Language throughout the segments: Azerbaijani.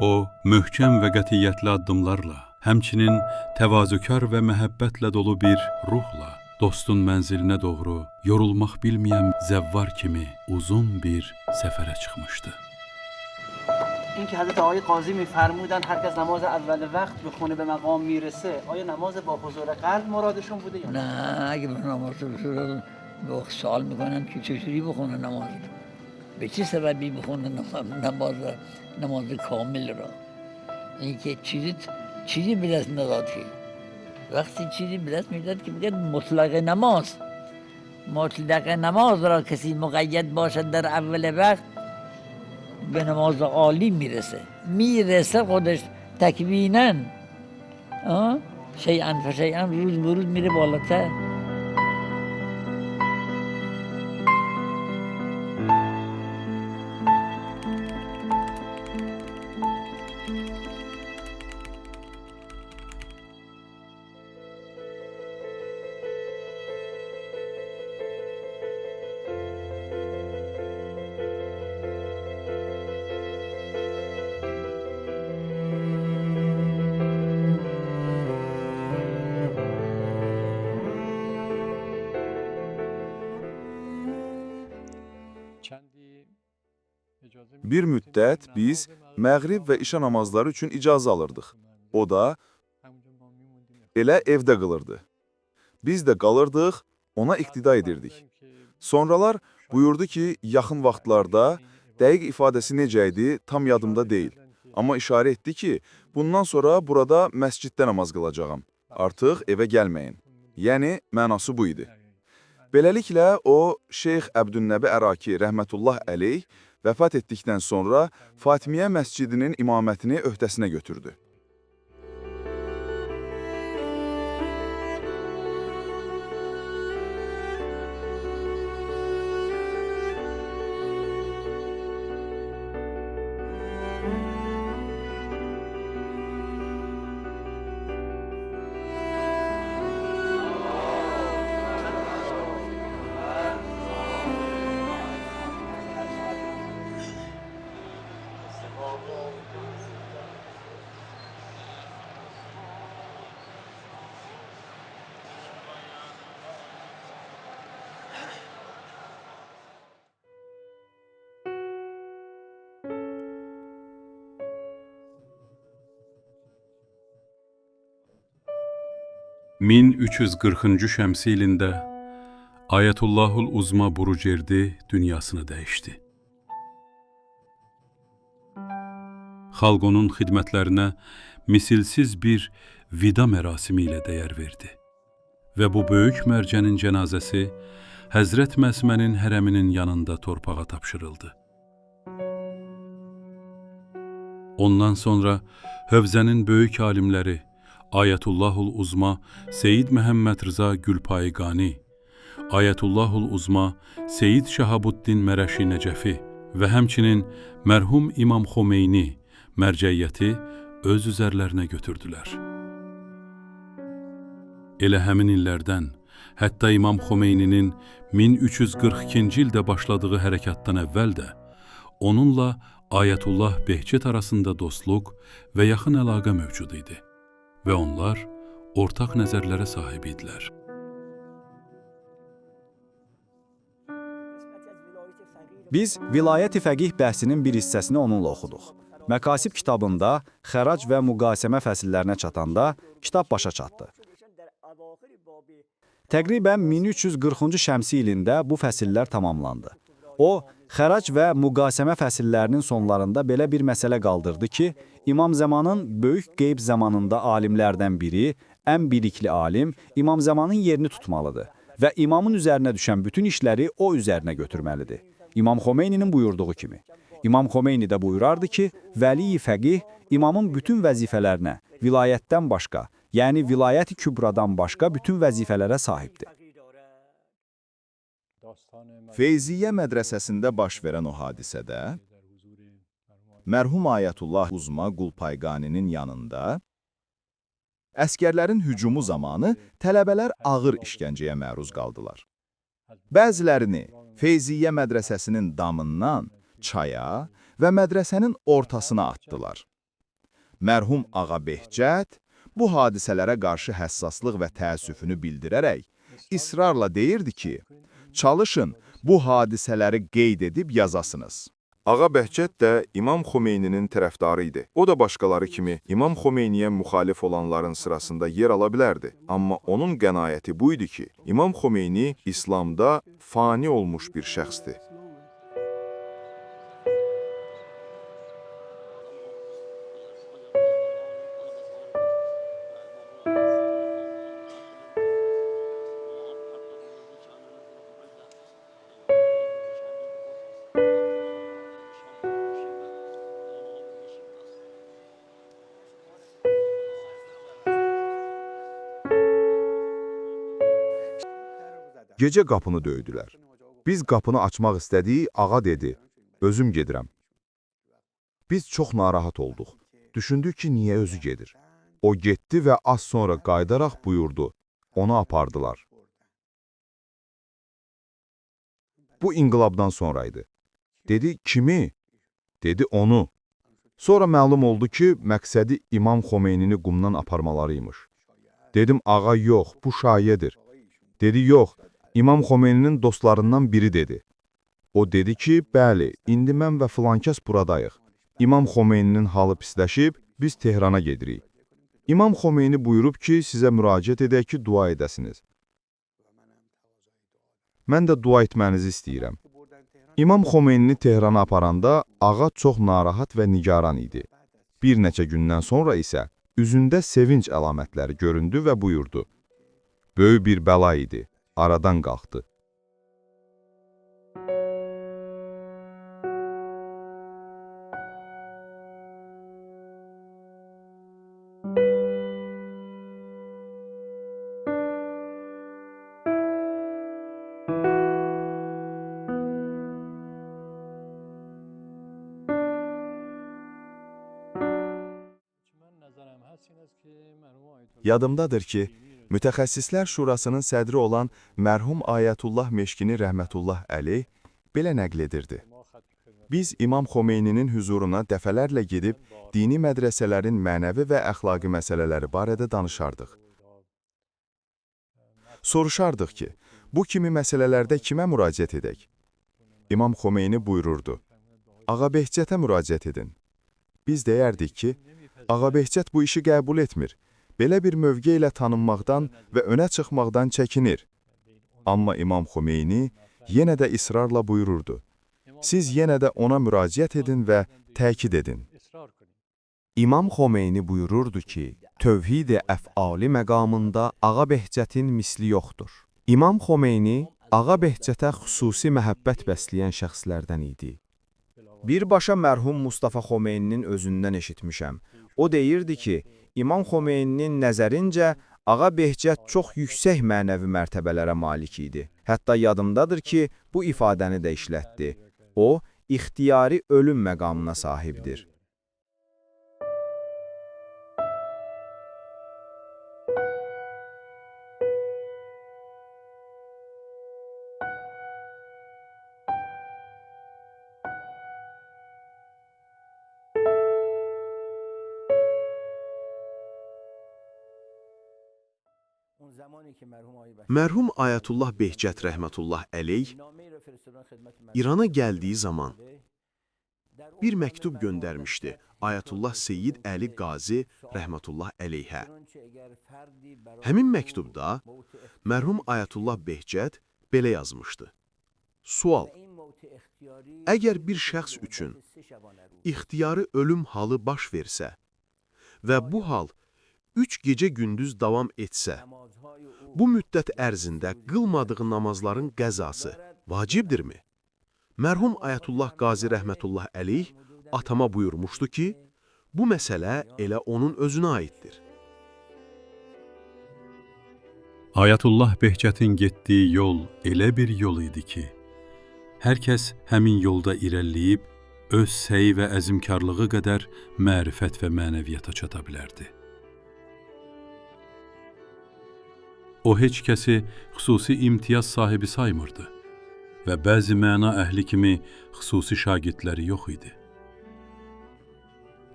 O, möhkəm və qətiyyətli addımlarla, həmçinin təvazökar və məhəbbətlə dolu bir ruhla, dostun mənzilinə doğru yorulmaq bilməyən zəvvar kimi uzun bir səfərə çıxmışdı. این که حضرت آقای قاضی میفرمودن هر کس نماز اول وقت بخونه به مقام میرسه، آیا نماز با حضور قلب مرادشون بوده یا نه؟ اگه به نماز حضور سوال میکنن که چجوری بخونه نماز، به چه سببی بخونه نماز کامل را. این که چیزی به دست نداد که وقتی چیزی به دست میداد که بگه مطلق نماز را کسی مقید باشد در اول وقت به نماز عالی میرسه خودش تکویناً شیئا فشیئا روز به روز میره بالاتر. Bir müddət biz məğrib və işa namazları üçün icazə alırdıq. O da elə evdə qılırdı. Biz də qalırdıq, ona iqtida edirdik. Sonralar buyurdu ki, yaxın vaxtlarda, dəqiq ifadəsi necə idi, tam yadımda deyil. Amma işarə etdi ki, bundan sonra burada məsciddə namaz qılacağam. Artıq evə gəlməyin. Yəni, mənası bu idi. Beləliklə, o, Şeyx Əbdünnəbi Əraki rəhmətullah əleyh vəfat etdikdən sonra Fatimiyyə məscidinin imamətini öhdəsinə götürdü. ...1340-cı şəmsi ilində Ayətullahul Uzma Burucerdi dünyasını dəyişdi. Xalq onun xidmətlərinə misilsiz bir vida mərasimi ilə dəyər verdi. Və bu böyük mərcənin cənazəsi Həzrət Məsmənin hərəminin yanında torpağa tapşırıldı. Ondan sonra Hövzənin böyük alimləri Ayətullahul Uzma Seyyid Məhəmməd Rıza Gülpayıqani, Ayətullahul Uzma Seyyid Şahabuddin Mərəşi Nəcəfi və həmçinin mərhum İmam Xomeyni mərcəiyyəti öz üzərlərinə götürdülər. Elə həmin illərdən, hətta İmam Xomeyninin 1342-ci ildə başladığı hərəkatdan əvvəl də onunla Ayətullah Behçet arasında dostluq və yaxın əlaqə mövcud idi və onlar ortaq nəzərlərə sahib idilər. Biz vilayət-i fəqih bəhsinin bir hissəsini onunla oxuduq. Məkasib kitabında xərac və müqasimə fəsillərinə çatanda kitab başa çatdı. Təqribən 1340-cı şəmsi ilində bu fəsillər tamamlandı. O, xərac və müqasimə fəsillərinin sonlarında belə bir məsələ qaldırdı ki, İmam Zəmanın böyük qeyb zamanında alimlərdən biri, ən bilikli alim, İmam Zəmanın yerini tutmalıdır və imamın üzərinə düşən bütün işləri o üzərinə götürməlidir. İmam Xomeyninin buyurduğu kimi. İmam Xomeyni də buyurardı ki, vəli-i fəqih imamın bütün vəzifələrinə, vilayətdən başqa, yəni vilayət-i kübradan başqa bütün vəzifələrə sahibdir. Feyziyyə mədrəsəsində baş verən o hadisədə, mərhum Ayətullah Uzma Gülpayqaninin yanında əsgərlərin hücumu zamanı tələbələr ağır işgəncəyə məruz qaldılar. Bəzilərini Feyziyyə mədrəsəsinin damından çaya və mədrəsənin ortasına atdılar. Mərhum Ağa Behçət bu hadisələrə qarşı həssaslıq və təəssüfünü bildirərək israrla deyirdi ki, çalışın bu hadisələri qeyd edib yazasınız. Ağa Behçət də İmam Xomeyninin tərəfdarı idi. O da başqaları kimi İmam Xomeyniyə müxalif olanların sırasında yer ala bilərdi. Amma onun qənaəti bu idi ki, İmam Xomeyni İslamda fani olmuş bir şəxsdir. Gecə qapını döydülər. Biz qapını açmaq istədik, ağa dedi, özüm gedirəm. Biz çox narahat olduq. Düşündük ki, niyə özü gedir? O getdi və az sonra qayıdaraq buyurdu, onu apardılar. Bu inqilabdan sonraydı. Dedi, kimi? Dedi, onu. Sonra məlum oldu ki, məqsədi İmam Xomeynini qumdan aparmalarıymış. Dedim, ağa yox, bu şayiədir. Dedi, yox, İmam Xomeyninin dostlarından biri dedi. O dedi ki, bəli, indi mən və filankəs buradayıq. İmam Xomeyninin halı pisləşib, biz Tehrana gedirik. İmam Xomeyni buyurub ki, sizə müraciət edək ki, dua edəsiniz. Mən də dua etmənizi istəyirəm. İmam Xomeynini Tehrana aparanda ağa çox narahat və nigaran idi. Bir neçə gündən sonra isə üzündə sevinç əlamətləri göründü və buyurdu. Böyük bir bəla idi, aradan qalxdı. Yadımdadır ki, Mütəxəssislər Şurasının sədri olan mərhum Ayətullah Meşkini rəhmətullah əleyh belə nəql edirdi. Biz İmam Xomeyninin huzuruna dəfələrlə gedib, dini mədrəsələrin mənəvi və əxlaqi məsələləri barədə danışardıq. Soruşardıq ki, bu kimi məsələlərdə kimə müraciət edək? İmam Xomeyni buyururdu, Ağa Behçətə müraciət edin. Biz deyərdik ki, Ağa Behçət bu işi qəbul etmir. Belə bir mövqe ilə tanınmaqdan və önə çıxmaqdan çəkinir. Amma İmam Xomeyni yenə də israrla buyururdu. Siz yenə də ona müraciət edin və təkid edin. İmam Xomeyni buyururdu ki, tövhid-i əf'ali məqamında Ağa Behçətin misli yoxdur. İmam Xomeyni Ağa Behçətə xüsusi məhəbbət bəsləyən şəxslərdən idi. Birbaşa mərhum Mustafa Xomeyninin özündən eşitmişəm. O deyirdi ki, İmam Xomeyninin nəzərincə Ağa Behçət çox yüksək mənəvi mərtəbələrə malik idi. Hətta yadımdadır ki, bu ifadəni də işlətdi. O, ixtiyari ölüm məqamına sahibdir. Mərhum Ayətullah Behçət rəhmətullah əleyh İrana gəldiyi zaman bir məktub göndərmişdi Ayətullah Seyyid Əli Qazi rəhmətullah əleyhə. Həmin məktubda mərhum Ayətullah Behçət belə yazmışdı. Sual: Əgər bir şəxs üçün ixtiyari ölüm halı baş versə və bu hal 3 gecə gündüz davam etsə, bu müddət ərzində qılmadığı namazların qəzası vacibdirmi? Mərhum Ayətullah Qazi rəhmətullah əleyh atama buyurmuşdu ki, bu məsələ elə onun özünə aiddir. Ayətullah Behçətin getdiyi yol elə bir yol idi ki, hər kəs həmin yolda irəliləyib, öz səyi və əzimkarlığı qədər mərifət və mənəviyyata çata bilərdi. O, heç kəsi xüsusi imtiyaz sahibi saymırdı və bəzi məna əhli kimi xüsusi şagirdləri yox idi.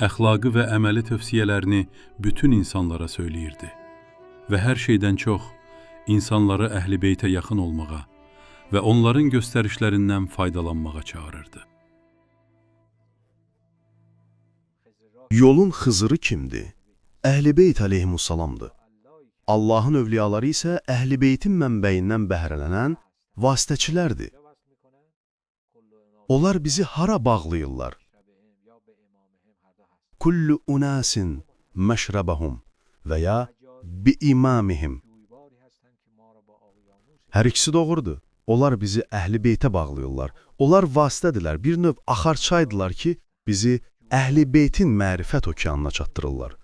əxlaqı və əməli tövsiyələrini bütün insanlara söyləyirdi və hər şeydən çox insanları Əhl-i Beytə yaxın olmağa və onların göstərişlərindən faydalanmağa çağırırdı. Yolun Xızırı kimdir? Əhl-i Beyt əleyhimussalamdır. Allahın övliyaları isə Əhl-i Beytin mənbəyindən bəhrələnən vasitəçilərdir. Onlar bizi hara bağlayırlar? Kullu unasin məşrəbəhum və ya bi-imamihim. Hər ikisi doğrudur. Onlar bizi Əhl-i Beytə bağlayırlar. Onlar vasitədirlər, bir növ axarçaydılar ki, bizi Əhl-i Beytin mərifət okeanına çatdırırlar.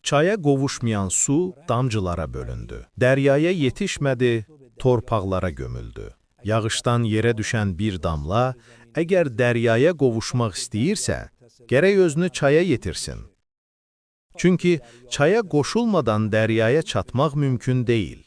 Çaya qovuşmayan su damcılara bölündü. Dəryaya yetişmədi, torpaqlara gömüldü. Yağışdan yerə düşən bir damla, əgər dəryaya qovuşmaq istəyirsə, gərək özünü çaya yetirsin. Çünki çaya qoşulmadan dəryaya çatmaq mümkün deyil.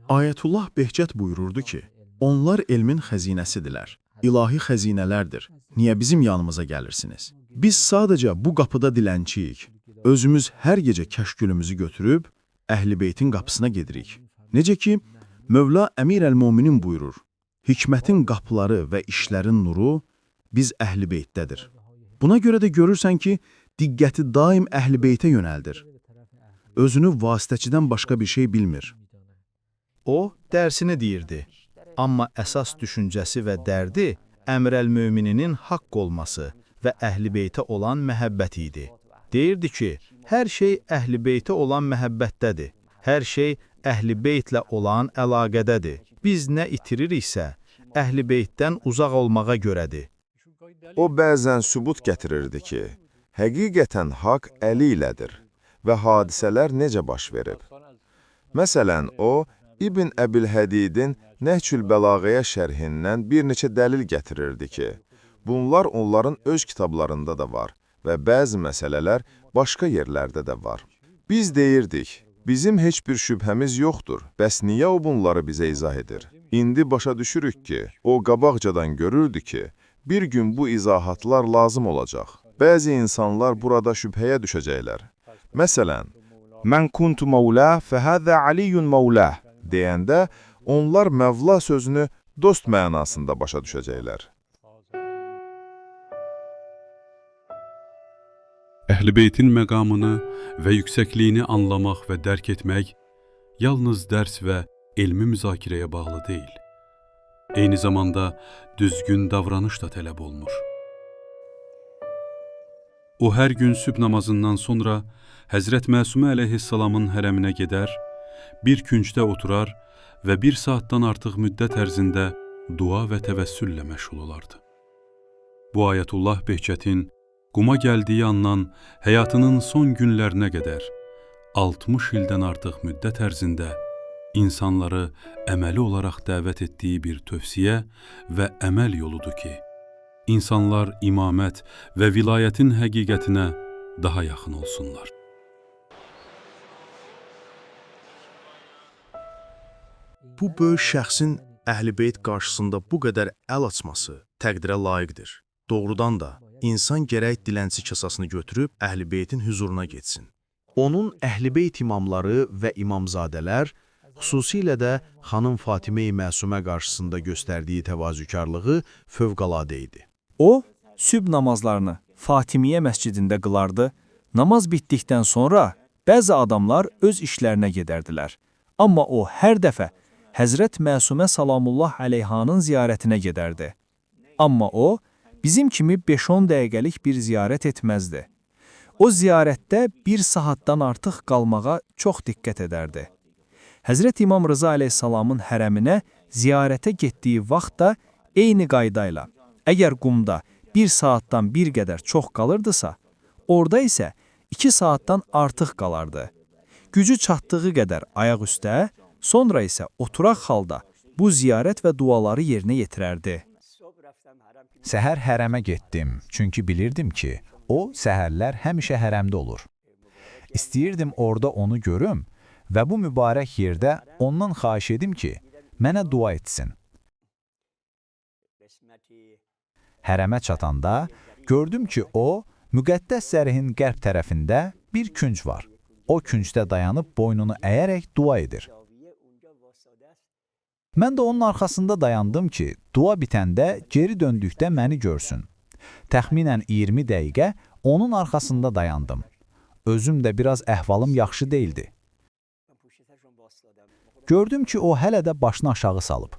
Ayətullah Behçət buyururdu ki, onlar elmin xəzinəsidirlər, ilahi xəzinələrdir. Niyə bizim yanımıza gəlirsiniz? Biz sadəcə bu qapıda dilənçiyik. Özümüz hər gecə kəşkülümüzü götürüb Əhl-i Beytin qapısına gedirik. Necə ki, Mövla Əmir əl-Mominin buyurur, hikmətin qapıları və işlərin nuru biz Əhl-i Beytdədir. Buna görə də görürsən ki, diqqəti daim Əhl-i Beytə yönəldir. Özünü vasitəçidən başqa bir şey bilmir. O, dərsini deyirdi. Amma əsas düşüncəsi və dərdi Əmr əl-Mömininin haqq olması və Əhl-i Beytə olan məhəbbəti idi. Deyirdi ki, hər şey Əhl-i Beytə olan məhəbbətdədir. Hər şey Əhl-i Beytlə olan əlaqədədir. Biz nə itiririksə, Əhl-i Beytdən uzaq olmağa görədir. O bəzən sübut gətirirdi ki, həqiqətən haqq əli ilədir və hadisələr necə baş verib. Məsələn, o, İbn Əbil-Hədidin Nəhcül Bəlağəyə şərhindən bir neçə dəlil gətirirdi ki, bunlar onların öz kitablarında da var və bəzi məsələlər başqa yerlərdə də var. Biz deyirdik, bizim heç bir şübhəmiz yoxdur, bəs niyə o bunları bizə izah edir? İndi başa düşürük ki, o qabaqcadan görürdü ki, bir gün bu izahatlar lazım olacaq. Bəzi insanlar burada şübhəyə düşəcəklər. Məsələn, mən kuntu mavla fəhəzə aliyyun mavlah deyəndə, onlar Məvla sözünü dost mənasında başa düşəcəklər. Əhl-i Beytin məqamını və yüksəkliyini anlamaq və dərk etmək yalnız dərs və elmi müzakirəyə bağlı deyil. Eyni zamanda düzgün davranış da tələb olunur. O hər gün sübh namazından sonra Həzrət Məsumə əleyhissalamın hərəminə gedər, bir küncdə oturar və 1 saatdan artıq müddət ərzində dua və təvəssüllə məşğul olardı. Bu Ayətullah Behçətin Quma gəldiyi andan həyatının son günlərinə qədər 60 ildən artıq müddət ərzində insanları əməli olaraq dəvət etdiyi bir tövsiyə və əməl yoludur ki, insanlar imamət və vilayətin həqiqətinə daha yaxın olsunlar. Bu böyük şəxsin Əhl-i Beyt qarşısında bu qədər əl açması təqdirə layiqdir. Doğrudan da, insan gərək dilənçi kasasını götürüb Əhl-i Beytin hüzuruna getsin. Onun Əhl-i Beyt imamları və imamzadələr, xüsusilə də xanım Fatimə-i Məsumə qarşısında göstərdiyi təvazükarlığı fövqəladə idi. O, sübh namazlarını Fatimiyyə məscidində qılardı. Namaz bitdikdən sonra bəzi adamlar öz işlərinə gedərdilər. Amma o hər dəfə Həzrət Məsumə Salamullah əleyhanın ziyarətinə gedərdi. Amma o, bizim kimi 5-10 dəqiqəlik bir ziyarət etməzdi. O ziyarətdə 1 saatdan artıq qalmağa çox diqqət edərdi. Həzrət İmam Rıza əleyhissalamın hərəminə ziyarətə getdiyi vaxt da eyni qaydayla, əgər qumda 1 saatdan bir qədər çox qalırdısa, orada isə 2 saatdan artıq qalardı. Gücü çatdığı qədər ayaq üstə, sonra isə oturaq halda bu ziyarət və duaları yerinə yetirərdi. Səhər hərəmə getdim, çünki bilirdim ki, o səhərlər həmişə hərəmdə olur. İstəyirdim orada onu görüm və bu mübarək yerdə ondan xahiş edim ki, mənə dua etsin. Hərəmə çatanda gördüm ki, o, müqəddəs zərihin qərb tərəfində bir künc var. O küncdə dayanıb boynunu əyərək dua edir. Mən də onun arxasında dayandım ki, dua bitəndə geri döndükdə məni görsün. Təxminən 20 dəqiqə onun arxasında dayandım. Özüm də biraz əhvalım yaxşı değildi. Gördüm ki, o hələ də başını aşağı salıb.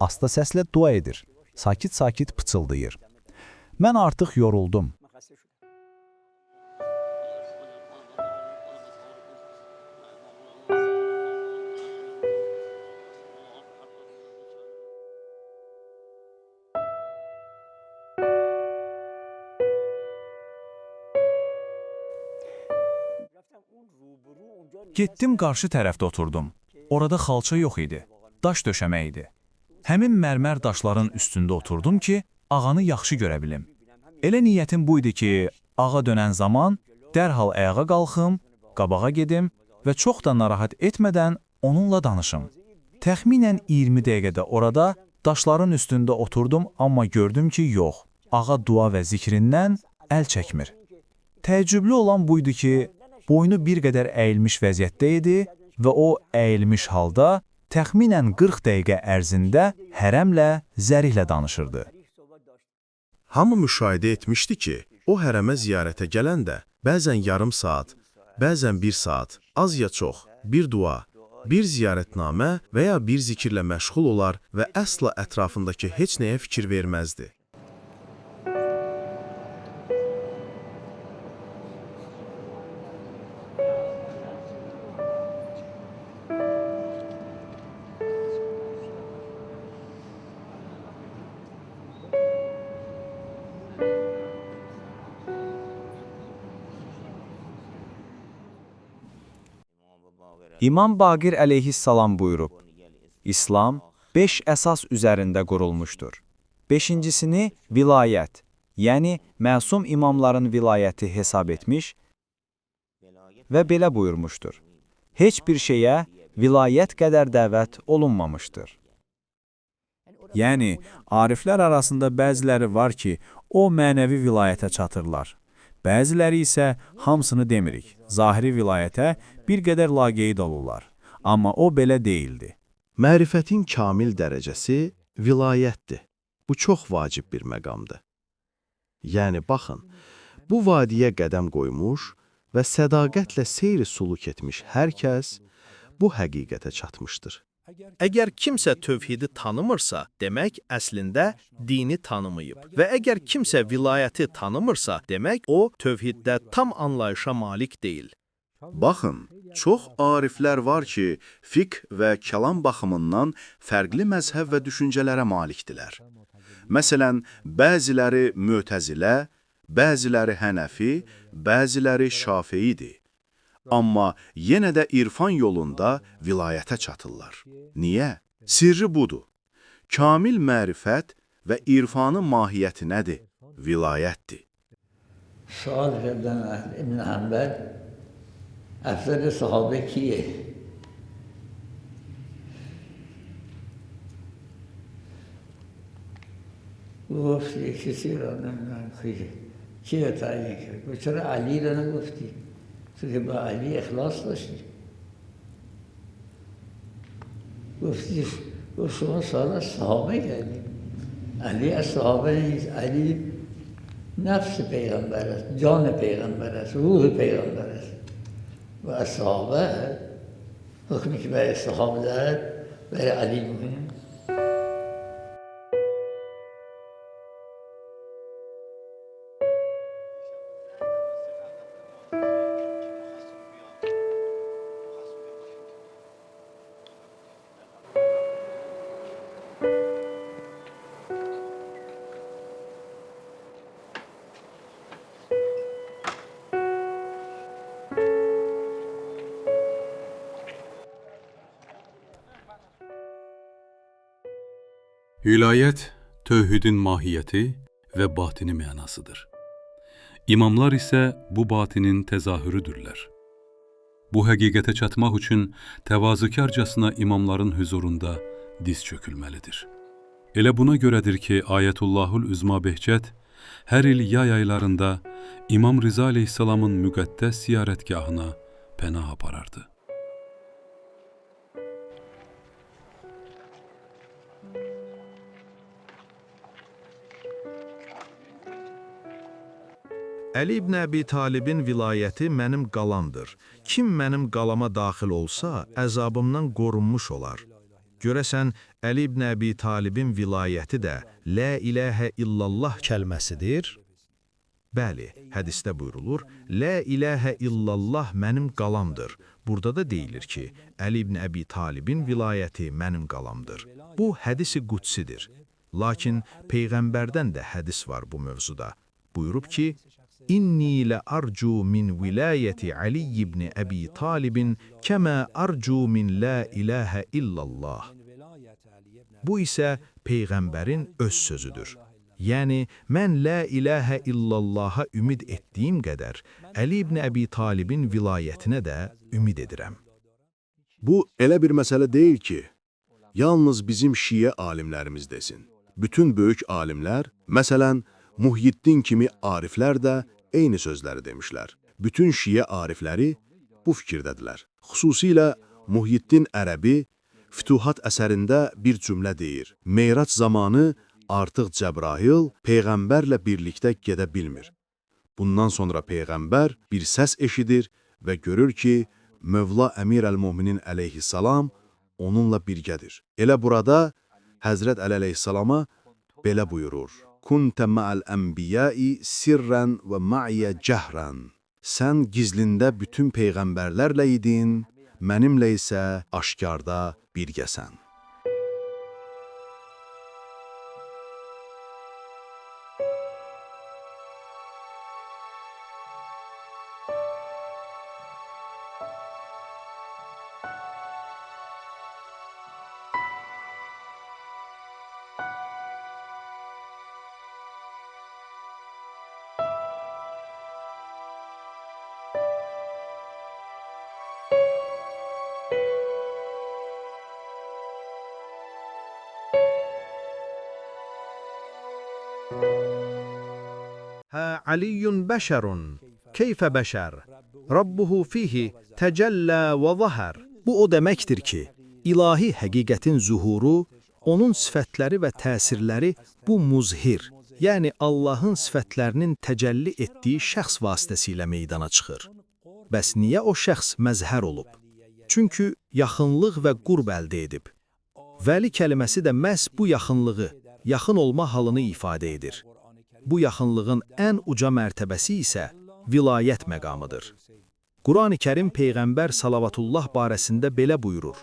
Asta səslə dua edir, sakit-sakit pıçıldayır. Mən artıq yoruldum. Getdim qarşı tərəfdə oturdum. Orada xalça yox idi, daş döşəmə idi. Həmin mərmər daşların üstündə oturdum ki, ağanı yaxşı görə bilim. Elə niyyətim bu idi ki, ağa dönən zaman dərhal ayağa qalxım, qabağa gedim və çox da narahat etmədən onunla danışım. Təxminən 20 dəqiqədə orada daşların üstündə oturdum, amma gördüm ki, yox, ağa dua və zikrindən əl çəkmir. Təəccüblü olan buydu ki, boynu bir qədər əyilmiş vəziyyətdə idi və o əyilmiş halda təxminən 40 dəqiqə ərzində hərəmlə zərihlə danışırdı. Hamı müşahidə etmişdi ki, o hərəmə ziyarətə gələndə bəzən yarım saat, bəzən 1 saat, az ya çox, bir dua, bir ziyarətnamə və ya bir zikirlə məşğul olar və əsla ətrafındakı heç nəyə fikir verməzdi. İmam Baqir əleyhissalam buyurub, İslam 5 əsas üzərində qurulmuşdur. 5-incisini vilayət, yəni məsum imamların vilayəti hesab etmiş və belə buyurmuşdur. Heç bir şeyə vilayət qədər dəvət olunmamışdır. Yəni, ariflər arasında bəziləri var ki, o mənəvi vilayətə çatırlar. Bəziləri isə hamısını demirik, zahiri vilayətə bir qədər laqeyd olurlar. Amma o belə deyildi. Mərifətin kamil dərəcəsi vilayətdir. Bu çox vacib bir məqamdır. Yəni, baxın, bu vadiyə qədəm qoymuş və sədaqətlə seyri suluk etmiş hər kəs bu həqiqətə çatmışdır. Əgər kimsə tövhidi tanımırsa, demək əslində dini tanımayıb. Və əgər kimsə vilayəti tanımırsa, demək o tövhiddə tam anlayışa malik deyil. Baxın, çox ariflər var ki, fiqh və kəlam baxımından fərqli məzhəb və düşüncələrə malikdilər. Məsələn, bəziləri Mötəzilə, bəziləri Hənəfi, bəziləri Şafeidir. Amma yenə də irfan yolunda vilayətə çatırlar. Niyə? Sirri budur. Kamil mərifət və irfanın mahiyyəti nədir? Vilayətdir. Sual verdən İbn Həmbəl, əfzəli sahabə kiye? گفت کسی را نمیدونم کی را تعیین کرد چرا علی را نگفتی تو که با علی اخلاص داشتی گفتی شما سوال از صحابه کردی علی از صحابه نیست علی نفس پیغمبر است جان پیغمبر است روح پیغمبر است و از صحابه حکمی که برای صحابه دارد برای علی میکنیم. Vilayət, tövhidin mahiyyəti və batini mənasıdır. İmamlar isə bu batinin təzahürüdürlər. Bu həqiqətə çatmaq üçün təvazökarcasına imamların hüzurunda diz çökülməlidir. Elə buna görədir ki, Ayətullahul Üzma Behçət hər il yay aylarında İmam Rıza əleyhissalamın müqəddəs ziyarətgahına pənah aparardı. Əli ibn Əbi Talibin vilayəti mənim qalamdır. Kim mənim qalama daxil olsa, əzabımdan qorunmuş olar. Görəsən, Əli ibn Əbi Talibin vilayəti də La ilahə illallah kəlməsidir. Bəli, hədisdə buyurulur, La ilahə illallah mənim qalamdır. Burada da deyilir ki, Əli ibn Əbi Talibin vilayəti mənim qalamdır. Bu hədisi qudsidir. Lakin Peyğəmbərdən də hədis var bu mövzuda. Buyurub ki, İnni lə arcu min vilayəti Ali ibn Əbi Talibin kəmə arcu min la ilahə illallah. Bu isə Peyğəmbərin öz sözüdür. Yəni, mən la ilahə illallaha ümid etdiyim qədər Əli ibn Əbi Talibin vilayətinə də ümid edirəm. Bu elə bir məsələ deyil ki, yalnız bizim şiə alimlərimiz desin. Bütün böyük alimlər, məsələn, Muhyiddin kimi ariflər də eyni sözləri demişlər. Bütün şiə arifləri bu fikirdədirlər. Xüsusilə Muhyiddin Ərəbi Fütuhat əsərində bir cümlə deyir. Meyrac zamanı artıq Cəbrail Peyğəmbərlə birlikdə gedə bilmir. Bundan sonra Peyğəmbər bir səs eşidir və görür ki, Mövla Əmir əl-Müminin əleyhissalam onunla birgədir. Elə burada Həzrət Əli əleyhissalama belə buyurur. Kuntə ma'al ənbiyai sirrən və ma'iyə cəhrən. Sən gizlində bütün peyğəmbərlərlə idin, mənimlə isə aşkarda birgəsən. Aliyyun bəşərun, keyfə bəşər, Rabbuhu fihi təcəllə və zəhər. Bu o deməkdir ki, ilahi həqiqətin zuhuru, onun sifətləri və təsirləri bu muzhir, yəni Allahın sifətlərinin təcəlli etdiyi şəxs vasitəsilə meydana çıxır. Bəs niyə o şəxs məzhər olub? Çünki yaxınlıq və qurb əldə edib. Vəli kəlməsi də məhz bu yaxınlığı, yaxın olma halını ifadə edir. Bu yaxınlığın ən uca mərtəbəsi isə vilayət məqamıdır. Qurani Kərim Peyğəmbər salavatullah barəsində belə buyurur.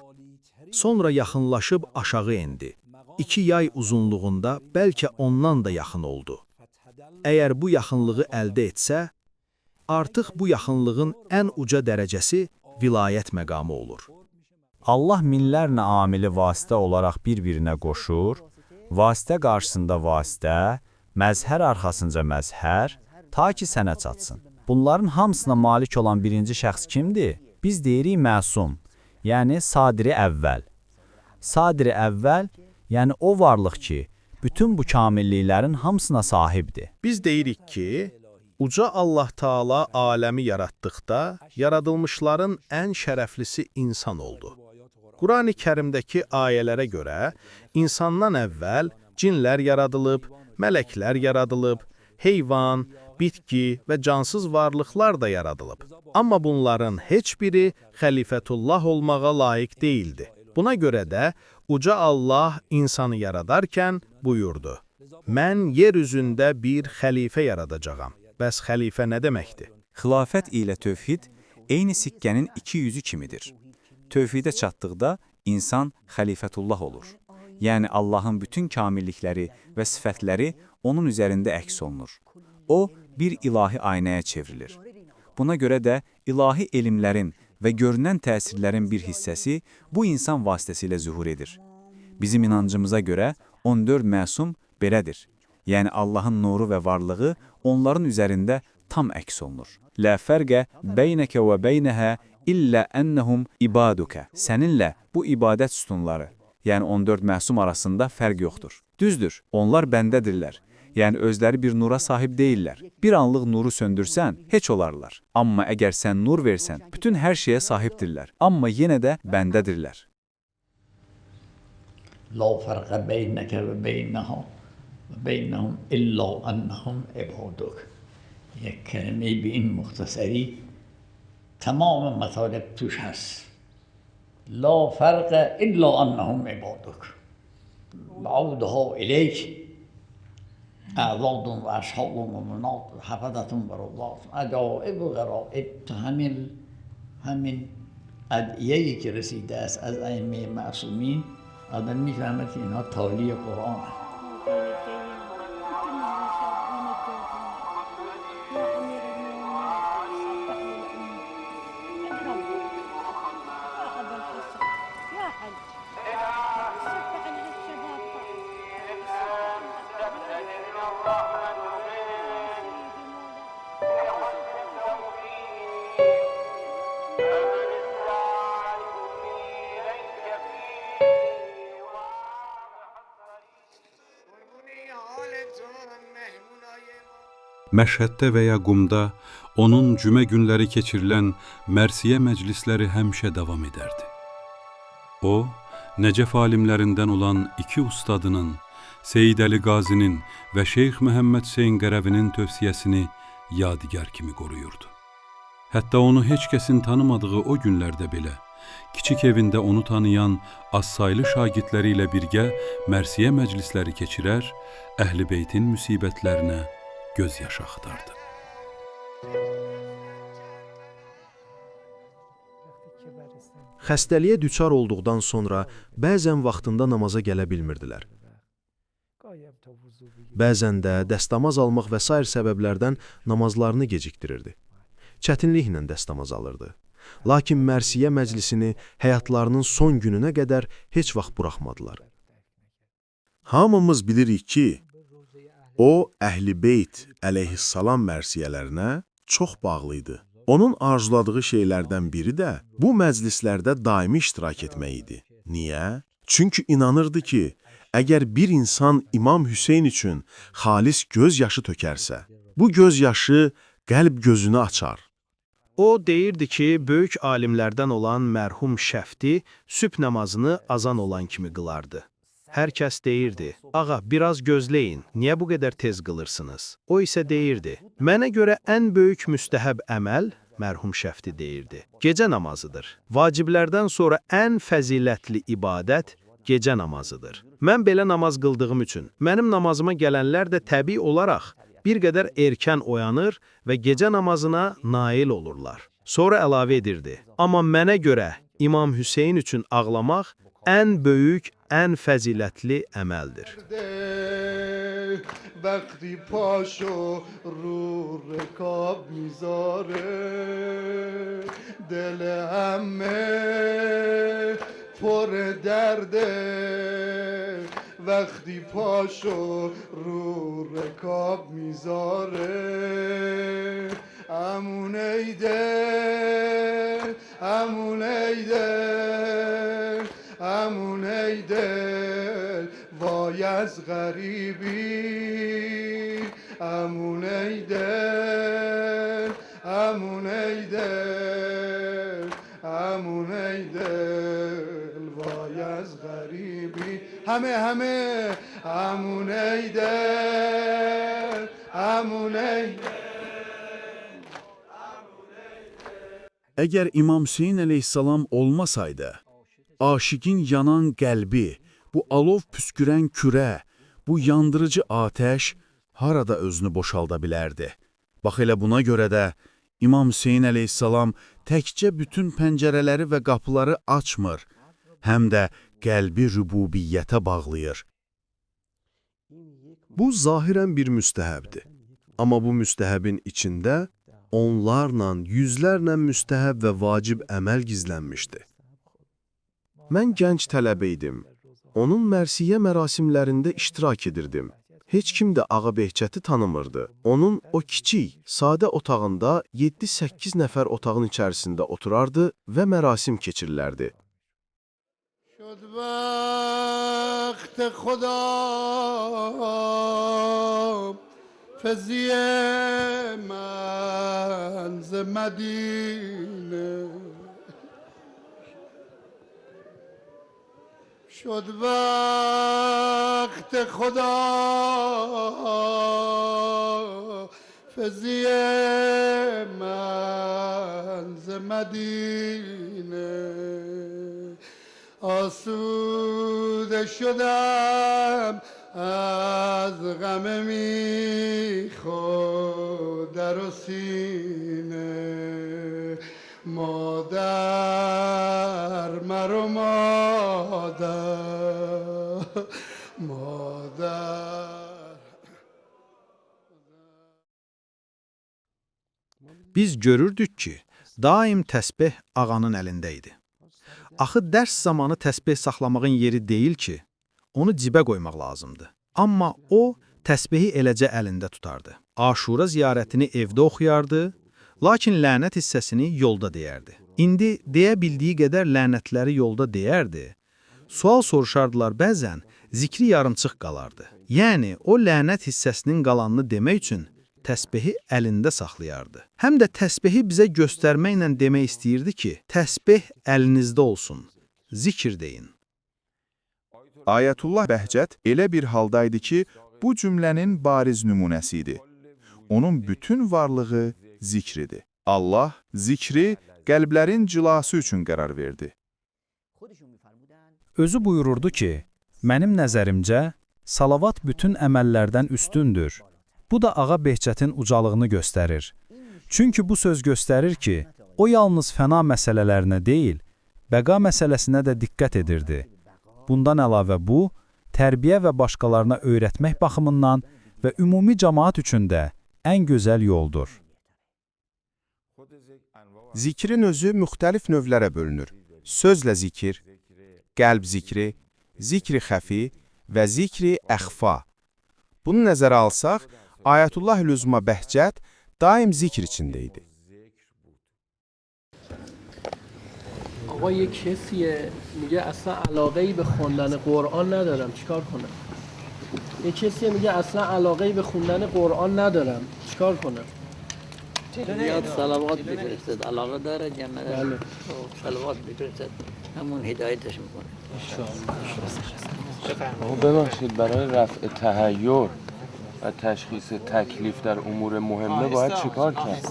Sonra yaxınlaşıb aşağı endi. 2 yay uzunluğunda bəlkə ondan da yaxın oldu. Əgər bu yaxınlığı əldə etsə, artıq bu yaxınlığın ən uca dərəcəsi vilayət məqamı olur. Allah minlərlə amili vasitə olaraq bir-birinə qoşur, vasitə qarşısında vasitə, məzhər arxasınca məzhər, ta ki sənə çatsın. Bunların hamısına malik olan birinci şəxs kimdir? Biz deyirik məsum, yəni sadiri əvvəl. Sadiri əvvəl, yəni o varlıq ki, bütün bu kamilliklərin hamısına sahibdir. Biz deyirik ki, uca Allah Taala aləmi yaratdıqda, yaradılmışların ən şərəflisi insan oldu. Qurani Kərimdəki ayələrə görə, insandan əvvəl cinlər yaradılıb, mələklər yaradılıb, heyvan, bitki və cansız varlıqlar da yaradılıb. Amma bunların heç biri xəlifətullah olmağa layiq deyildi. Buna görə də uca Allah insanı yaradarkən buyurdu. Mən yer üzündə bir xəlifə yaradacağam. Bəs xəlifə nə deməkdir? Xilafət ilə tövhid eyni sikkənin iki yüzü kimidir. Tövhidə çatdıqda insan xəlifətullah olur. Yəni Allahın bütün kamillikləri və sifətləri onun üzərində əks olunur. O, bir ilahi aynaya çevrilir. Buna görə də ilahi elmlərin və görünən təsirlərin bir hissəsi bu insan vasitəsilə zühur edir. Bizim inancımıza görə 14 məsum belədir. Yəni Allahın nuru və varlığı onların üzərində tam əks olunur. La fərqə beynəkə və beynəhə illə ennəhum ibadukə. Səninlə bu ibadət sütunları, yəni 14 məsum arasında fərq yoxdur. Düzdür, onlar bəndədirlər. Yəni özləri bir nura sahib deyillər. Bir anlıq nuru söndürsən, heç olarlar. Amma əgər sən nur versən, bütün hər şeyə sahibdirlər. Amma yenə də bəndədirlər. لا فرق بينك وبينهم وبينهم إلا أنهم عبادك. یک کلمه به این مختصری تمام مطالب توش هست. لا فرق إلا أنهم عبادك. بعودها إليك اعضاد و اشهاد و مؤمنات و حفظة و روضات عجائب و غرائب تا همین ادعیه‌ای که رسیده است از ائمه معصومین آدم میفهمد که اینها تالی قرآن هست. Məşhəddə və ya Qumda onun cümə günləri keçirilən mərsiyə məclisləri həmişə davam edərdi. O, Nəcəf alimlərindən olan iki ustadının, Seyid Əli Qazinin və Şeyx Məhəmməd Hüseyn Qərəvinin tövsiyəsini yadigar kimi qoruyurdu. Hətta onu heç kəsin tanımadığı o günlərdə belə, kiçik evində onu tanıyan az-saylı şagirdləri ilə birgə mərsiyə məclisləri keçirər, Əhl-i Beytin müsibətlərinə göz yaşı axtardı. Xəstəliyə düçar olduqdan sonra bəzən vaxtında namaza gələ bilmirdilər. Bəzən də dəstəmaz almaq və sair səbəblərdən namazlarını gecikdirirdi. Çətinliklə dəstəmaz alırdı. Lakin mərsiyə məclisini həyatlarının son gününə qədər heç vaxt buraxmadılar. Hamımız bilirik ki, o, Əhl-i Beyt əleyhissalam mərsiyələrinə çox bağlıydı. Onun arzuladığı şeylərdən biri də bu məclislərdə daimi iştirak etmək idi. Niyə? Çünki inanırdı ki, əgər bir insan İmam Hüseyn üçün xalis göz yaşı tökərsə, bu göz yaşı qəlb gözünü açar. O deyirdi ki, böyük alimlərdən olan mərhum Şəfti sübh namazını azan olan kimi qılardı. Hər kəs deyirdi, ağa, biraz gözləyin, niyə bu qədər tez qılırsınız? O isə deyirdi, mənə görə ən böyük müstəhəb əməl, mərhum Şəfti deyirdi, gecə namazıdır. Vaciblərdən sonra ən fəzilətli ibadət gecə namazıdır. Mən belə namaz qıldığım üçün, mənim namazıma gələnlər də təbii olaraq bir qədər erkən oyanır və gecə namazına nail olurlar. Sonra əlavə edirdi, amma mənə görə İmam Hüseyn üçün ağlamaq ən böyük, ən fəzilətli əməldir. وقتی پاشو رو رکاب میذاره دل همه پر درده وقتی پاشو رو رکاب میذاره امون ایده امون ایده امون ایده وای از غریبی امون ایده امون ایده امون ایده وای از غریبی همه امون ایده امون ایده. Əgər İmam Hüseyn əleyhissalam olmasaydı, aşiqin yanan qəlbi, bu alov püskürən kürə, bu yandırıcı atəş harada özünü boşalda bilərdi. Bax elə buna görə də İmam Hüseyn əleyhissalam təkcə bütün pəncərələri və qapıları açmır, həm də qəlbi rübubiyyətə bağlayır. Bu zahirən bir müstəhəbdir. Amma bu müstəhəbin içində onlarla, yüzlərlə müstəhəb və vacib əməl gizlənmişdi. Mən gənc tələbə idim. Onun mərsiyə mərasimlərində iştirak edirdim. Heç kim də Ağa Behçəti tanımırdı. Onun o kiçik, sadə otağında 7-8 nəfər otağın içərisində oturardı və mərasim keçirilərdi. شد وقت خدا فزی من ز مدینه شد وقت خدا فزی من ز مدینه آسوده شدم از غم میخود در و سینه مادر مرو مادر Biz görürdük ki, daim təsbih ağanın əlində idi. Axı dərs zamanı təsbih saxlamağın yeri deyil ki, onu cibə qoymaq lazımdır. Amma o, təsbihi eləcə əlində tutardı. Aşura ziyarətini evdə oxuyardı, lakin lənət hissəsini yolda deyərdi. İndi deyə bildiyi qədər lənətləri yolda deyərdi. Sual soruşardılar bəzən, zikri yarımçıq qalardı. Yəni, o lənət hissəsinin qalanını demək üçün təsbihi əlində saxlayardı. Həm də təsbihi bizə göstərməklə demək istəyirdi ki, təsbih əlinizdə olsun, zikr deyin. Ayətullah Bəhcət elə bir haldaydı ki, bu cümlənin bariz nümunəsi idi. Onun bütün varlığı zikridir. Allah zikri qəlblərin cilası üçün qərar verdi. Özü buyururdu ki, mənim nəzərimcə, salavat bütün əməllərdən üstündür. Bu da Ağa Behçətin ucalığını göstərir. Çünki bu söz göstərir ki, o yalnız fəna məsələlərinə deyil, bəqa məsələsinə də diqqət edirdi. Bundan əlavə bu, tərbiyə və başqalarına öyrətmək baxımından və ümumi cəmaat üçün də ən gözəl yoldur. Zikrin özü müxtəlif növlərə bölünür. Sözlə zikir, qəlb zikri, zikri xəfi və zikri əxfa. Bunu nəzərə alsaq, Ayətullah Lüzma Bəhcət daim zikr içində idi. آقا یک کسیه میگه اصلا علاقه‌ای به خوندن قرآن ندارم چیکار کنم؟ یک کسیه میگه اصلا علاقه‌ای به خوندن قرآن ندارم چیکار کنم؟ یاد صلوات بفرستد علاقه داره جمعه صلوات بفرستد همون هدایتش میکنه ببخشید برای رفع تحیر و تشخیص تکلیف در امور مهمه باید چیکار کرد؟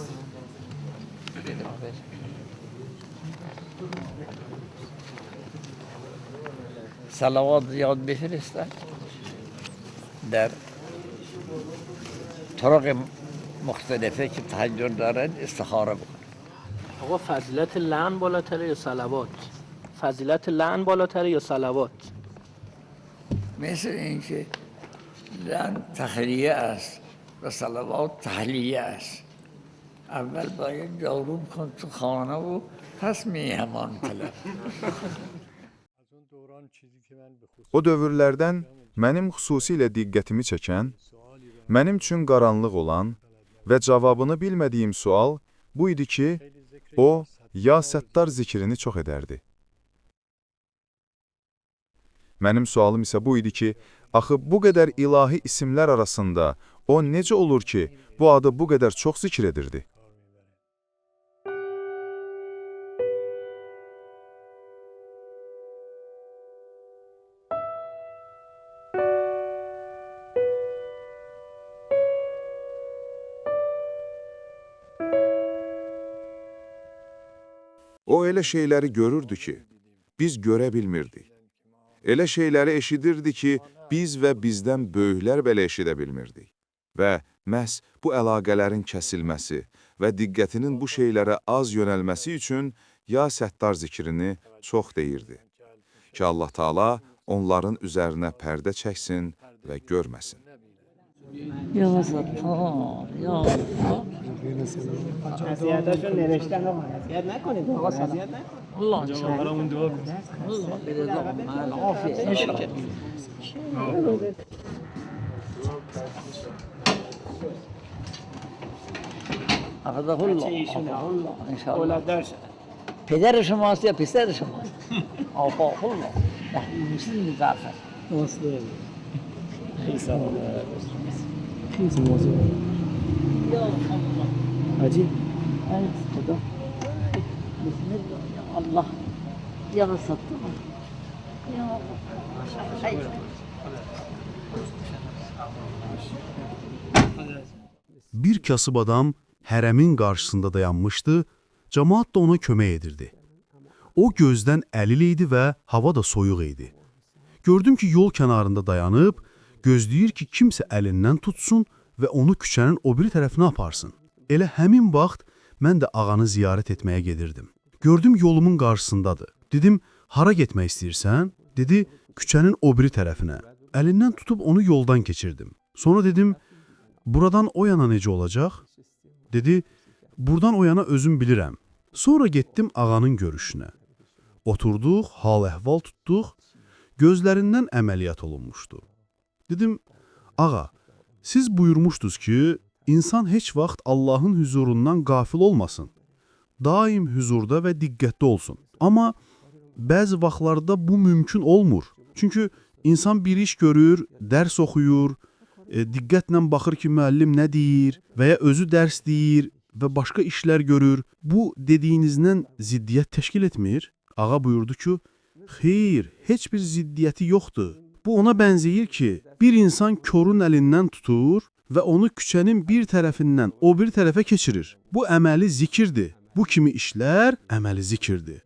صلوات زیاد بفرستد در طرق مختلفه که تحیر دارد استخاره بکنه. آقا فضیلت لعن بالاتره یا صلوات؟ فضیلت لعن بالاتره یا صلوات؟ مثل اینکه لعن تخلیه است و صلوات تحلیه است. اول باید جاروب کن تو خانه و پس میهمان طلب. O dövrlərdən mənim xüsusilə diqqətimi çəkən, mənim üçün qaranlıq olan və cavabını bilmədiyim sual bu idi ki, o, Ya Səttar zikrini çox edərdi. Mənim sualım isə bu idi ki, axı bu qədər ilahi isimlər arasında o necə olur ki, bu adı bu qədər çox zikr edirdi? O elə şeyləri görürdü ki, biz görə bilmirdik. Elə şeyləri eşidirdi ki, biz və bizdən böyüklər belə eşidə bilmirdik. Və məhz bu əlaqələrin kəsilməsi və diqqətinin bu şeylərə az yönəlməsi üçün Ya Səttar zikrini çox deyirdi. Ki Allah Taala onların üzərinə pərdə çəksin və görməsin. Ya Səttar, Ya Allah. اذیتاشون نوشتن آقا اذیت نکنید آقا اذیت نکنید الله انشاءالله برامون دعا کن الله برضا مع العافیه انشاءالله حفظه الله انشاءالله پدر شماست یا پسر شماست آفاق الله Siz mi Cafer? Nasıl? خیلی سلام خیلی موضوع Ya Allah. عجیب Evet خدا. Bismillah ya Allah. Ya Sattar. Ya Allah. Hayır. Bir kasıb adam hərəmin qarşısında dayanmışdı, cəmaat da ona kömək edirdi. O gözdən əlil idi və hava da soyuq idi. Gördüm ki, yol kənarında dayanıb, gözləyir ki, kimsə əlindən tutsun və onu küçənin o biri tərəfinə aparsın. Elə həmin vaxt mən də ağanı ziyarət etməyə gedirdim. Gördüm yolumun qarşısındadır. Dedim, hara getmək istəyirsən? Dedi, küçənin o biri tərəfinə. Əlindən tutub onu yoldan keçirdim. Sonra dedim, buradan o yana necə olacaq? Dedi, buradan o yana özüm bilirəm. Sonra getdim ağanın görüşünə. Oturduq, hal-əhval tutduq, gözlərindən əməliyyat olunmuşdu. Dedim, ağa, siz buyurmuşdunuz ki, insan heç vaxt Allahın huzurundan qafil olmasın. Daim huzurda və diqqətli olsun. Amma bəzi vaxtlarda bu mümkün olmur. Çünki insan bir iş görür, dərs oxuyur, diqqətlə baxır ki, müəllim nə deyir və ya özü dərs deyir və başqa işlər görür. Bu dediyinizdən ziddiyyət təşkil etmir. Ağa buyurdu ki, xeyr, heç bir ziddiyyəti yoxdur. Bu ona bənzəyir ki, bir insan körün əlindən tutur və onu küçənin bir tərəfindən o bir tərəfə keçirir. Bu əməli zikirdir. Bu kimi işlər əməli zikirdir.